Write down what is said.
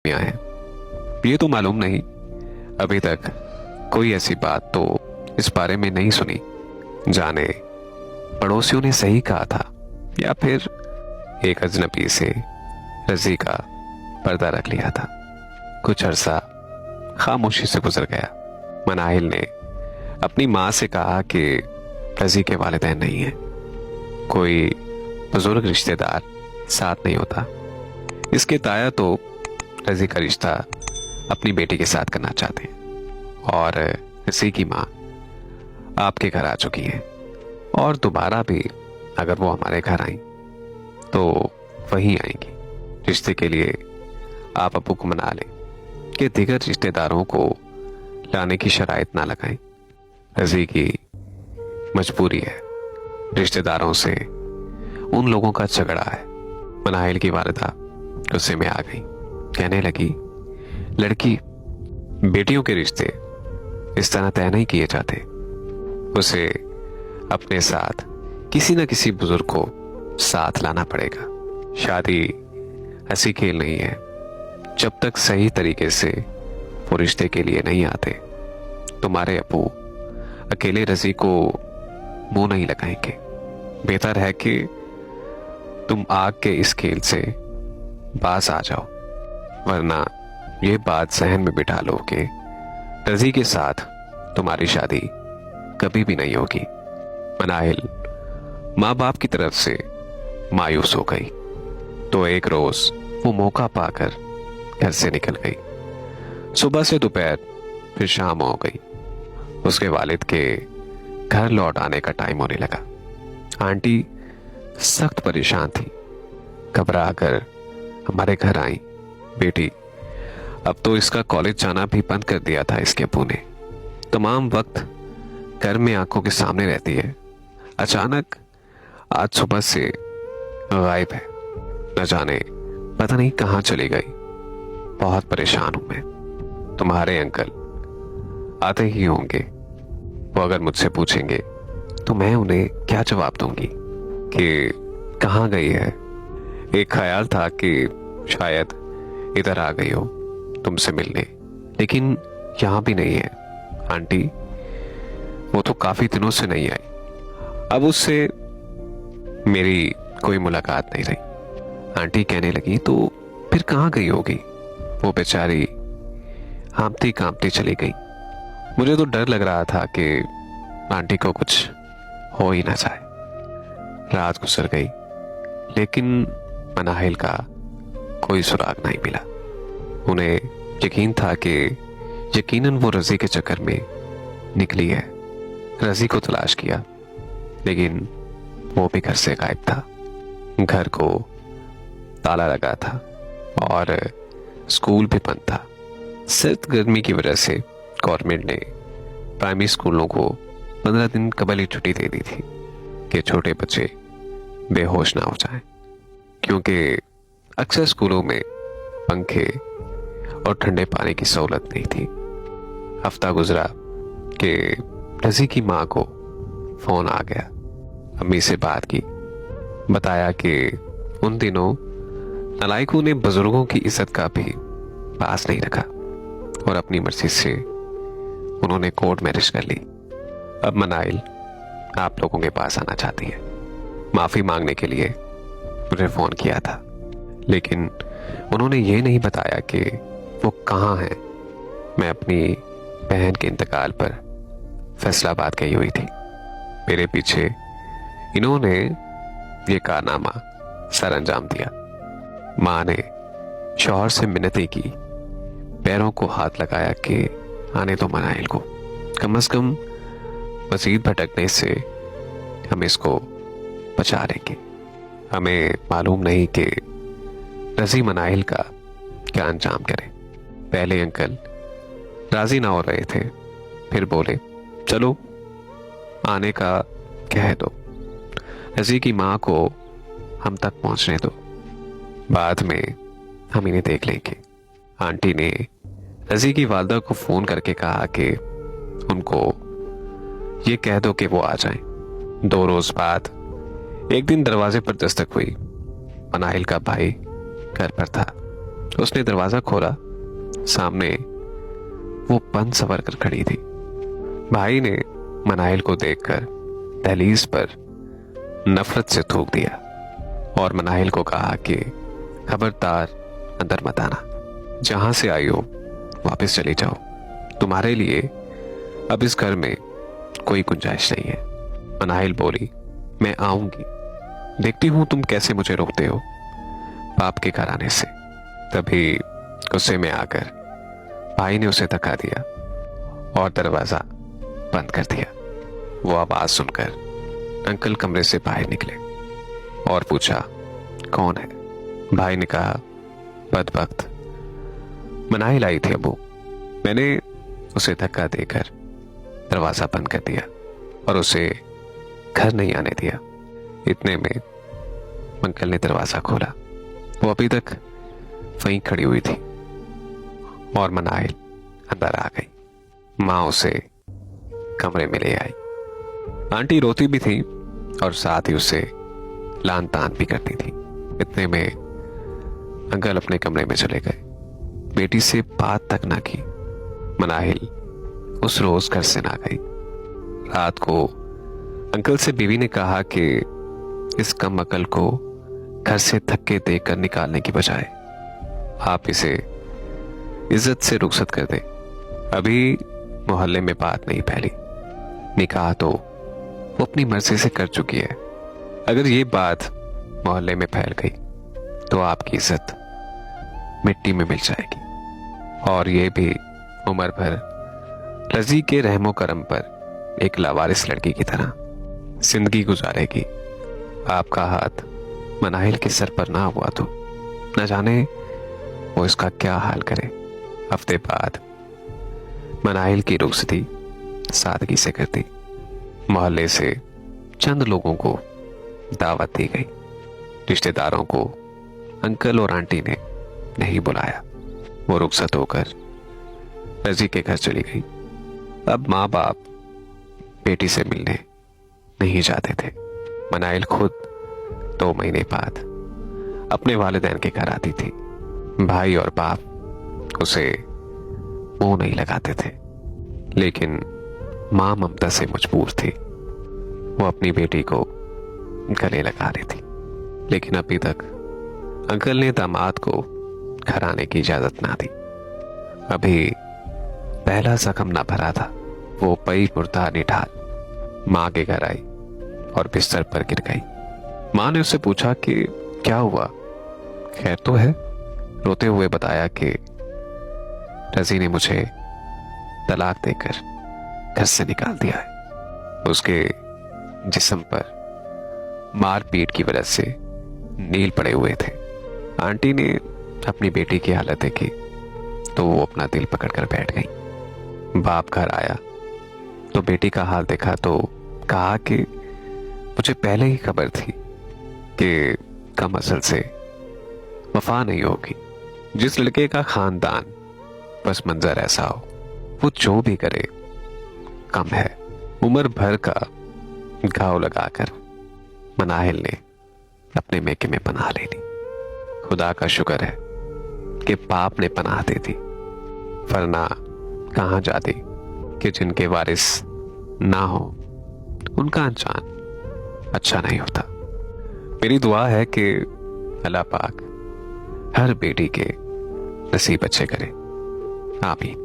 यहाँ है ये तो मालूम नहीं। अभी तक कोई ऐसी बात तो इस बारे में नहीं सुनी। जाने पड़ोसियों ने सही कहा था या फिर एक अजनबी से रजी का पर्दा रख लिया था। कुछ अरसा खामोशी से गुजर गया। मनाहिल ने अपनी माँ से कहा कि रजी के वालिदैन नहीं है, कोई बुजुर्ग रिश्तेदार साथ नहीं होता। इसके ताया तो रजी का रिश्ता अपनी बेटी के साथ करना चाहते हैं और रजी की माँ आपके घर आ चुकी है और दोबारा भी अगर वो हमारे घर आई तो वहीं आएंगी। रिश्ते के लिए आप अब्बू को मना लें कि दीगर रिश्तेदारों को लाने की शराइत ना लगाएं। रजी की मजबूरी है। रिश्तेदारों से उन लोगों का झगड़ा है। मनाहिल की वालिदा गुस्से में आ गई। कहने लगी, लड़की बेटियों के रिश्ते इस तरह तय नहीं किए जाते। उसे अपने साथ किसी न किसी बुजुर्ग को साथ लाना पड़ेगा। शादी हंसी खेल नहीं है। जब तक सही तरीके से वो रिश्ते के लिए नहीं आते, तुम्हारे अब्बू अकेले रजी को मुंह नहीं लगाएंगे। बेहतर है कि तुम आग के इस खेल से बाज आ जाओ, वरना ये बात जहन में बिठा लो कि रजी के साथ तुम्हारी शादी कभी भी नहीं होगी। मनाहिल माँ बाप की तरफ से मायूस हो गई तो एक रोज वो मौका पाकर घर से निकल गई। सुबह से दोपहर फिर शाम हो गई। उसके वालिद के घर लौट आने का टाइम होने लगा। आंटी सख्त परेशान थी। घबरा कर हमारे घर आई। बेटी, अब तो इसका कॉलेज जाना भी बंद कर दिया था इसके अब्बू ने। तमाम वक्त घर में आंखों के सामने रहती है, अचानक आज सुबह से गायब है। न जाने पता नहीं कहां चली गई। बहुत परेशान हूं मैं। तुम्हारे अंकल आते ही होंगे। वो अगर मुझसे पूछेंगे तो मैं उन्हें क्या जवाब दूंगी कि कहां गई है। एक ख्याल था कि शायद इधर आ गई हो तुमसे मिलने, लेकिन यहां भी नहीं है। आंटी वो तो काफी दिनों से नहीं आई। अब उससे मेरी कोई मुलाकात नहीं रही। आंटी कहने लगी, तो फिर कहां गई होगी? वो बेचारी हाँफती कांपती चली गई। मुझे तो डर लग रहा था कि आंटी को कुछ हो ही ना जाए। रात गुजर गई, लेकिन मनाहिल का कोई सुराग नहीं मिला। उन्हें यकीन था कि यकीनन वो रजी के चक्कर में निकली है। रजी को तलाश किया, लेकिन वो भी घर से गायब था। घर को ताला लगा था और स्कूल भी बंद था। सर्द गर्मी की वजह से गवर्नमेंट ने प्राइमरी स्कूलों को 15 दिन कबल ही छुट्टी दे दी थी कि छोटे बच्चे बेहोश ना हो जाएं, क्योंकि अक्सर स्कूलों में पंखे और ठंडे पानी की सहूलत नहीं थी। हफ्ता गुजरा कि रजी की माँ को फोन आ गया। अम्मी से बात की, बताया कि उन दिनों नलायकों ने बुजुर्गों की इज्जत का भी पास नहीं रखा और अपनी मर्जी से उन्होंने कोर्ट मैरिज कर ली। अब मनाइल आप लोगों के पास आना चाहती है। माफी मांगने के लिए मुझे फोन किया था, लेकिन उन्होंने ये नहीं बताया कि वो कहाँ हैं। मैं अपनी बहन के इंतकाल पर फैसलाबाद गई हुई थी। मेरे पीछे इन्होंने ये कारनामा सर अंजाम दिया। माँ ने शौहर से मिन्नतें की, पैरों को हाथ लगाया कि आने दो मनाइल को, कम से कम मजीद भटकने से हम इसको बचा लेंगे। हमें मालूम नहीं कि रजी मनाइल का क्या अंजाम करे। पहले अंकल राजी ना हो रहे थे, फिर बोले चलो आने का कह दो, रजी की माँ को हम तक पहुंचने दो, बाद में हम इन्हें देख लेंगे। आंटी ने रजी की वालदा को फोन करके कहा कि उनको ये कह दो कि वो आ जाएं। 2 रोज बाद एक दिन दरवाजे पर दस्तक हुई। मनाइल का भाई घर पर था। उसने दरवाजा खोला। सामने वो पन सवर कर खड़ी थी। भाई ने मनाइल को देखकर दहलीज पर नफरत से थूक दिया और मनाइल को कहा कि खबरदार अंदर मत आना, जहां से आई हो वापस चली जाओ, तुम्हारे लिए अब इस घर में कोई गुंजाइश नहीं है। मनाइल बोली, मैं आऊंगी, देखती हूं तुम कैसे मुझे रोकते हो बाप के घर आने से। तभी गुस्से में आकर भाई ने उसे धक्का दिया और दरवाजा बंद कर दिया। वो आवाज सुनकर अंकल कमरे से बाहर निकले और पूछा, कौन है? भाई ने कहा, बदबख्त, मनाइल आई थी अबू। मैंने उसे धक्का देकर दरवाजा बंद कर दिया और उसे घर नहीं आने दिया। इतने में अंकल ने दरवाजा खोला। वो अभी तक वहीं खड़ी हुई थी और मनाइल अंदर आ गई। माँ उसे कमरे में ले आई। आंटी रोती भी थी और साथ ही उसे लान तान भी करती थी। इतने में अंकल अपने कमरे में चले गए। बेटी से बात तक ना की। मनाहिल उस रोज घर से ना गई। रात को अंकल से बीवी ने कहा कि इस कम अकल को घर से धक्के देकर निकालने की बजाय आप इसे इज्जत से रुखसत कर दें। अभी मोहल्ले में बात नहीं फैली, निकाह तो वो अपनी मर्जी से कर चुकी है। अगर ये बात मोहल्ले में फैल गई तो आपकी इज्जत मिट्टी में मिल जाएगी और ये भी उम्र भर रजी के रहमो करम पर एक लावारिस लड़की की तरह जिंदगी गुजारेगी। आपका हाथ मनाहिल के सर पर ना हुआ तो न जाने वो इसका क्या हाल करे। हफ्ते बाद मनाहिल की रुखसती सादगी से कर दी। मोहल्ले से चंद लोगों को दावत दी गई। रिश्तेदारों को अंकल और आंटी ने नहीं बुलाया। वो रुखसत होकर रजी के घर चली गई। अब माँ बाप बेटी से मिलने नहीं जाते थे। मनाइल खुद 2 महीने बाद अपने वालिदैन के घर आती थी। भाई और बाप उसे मुंह नहीं लगाते थे, लेकिन मां ममता से मजबूर थी। वो अपनी बेटी को गले लगा रही थी, लेकिन अभी तक अंकल ने दामाद को घर आने की इजाजत ना दी। अभी पहला जख्म ना भरा था। वो पई मुर्दा निठाल मां के घर आई और बिस्तर पर गिर गई। मां ने उससे पूछा कि क्या हुआ, खैर तो है? रोते हुए बताया कि रजी ने मुझे तलाक देकर घर से निकाल दिया है। उसके जिस्म पर मारपीट की वजह से नील पड़े हुए थे। आंटी ने अपनी बेटी की हालत देखी तो वो अपना दिल पकड़कर बैठ गई। बाप घर आया तो बेटी का हाल देखा तो कहा कि मुझे पहले ही खबर थी कि कम असल से वफा नहीं होगी। जिस लड़के का खानदान बस मंजर ऐसा हो, वो जो भी करे कम है। उम्र भर का घाव लगाकर मनाहिल ने अपने मेके में पनाह ले ली। खुदा का शुक्र है कि बाप ने पनाह दे दी, वरना कहां जाती कि जिनके वारिस ना हो उनका अंजाम अच्छा नहीं होता। मेरी दुआ है कि अल्लाह पाक हर बेटी के नसीब अच्छे करे। आमीन।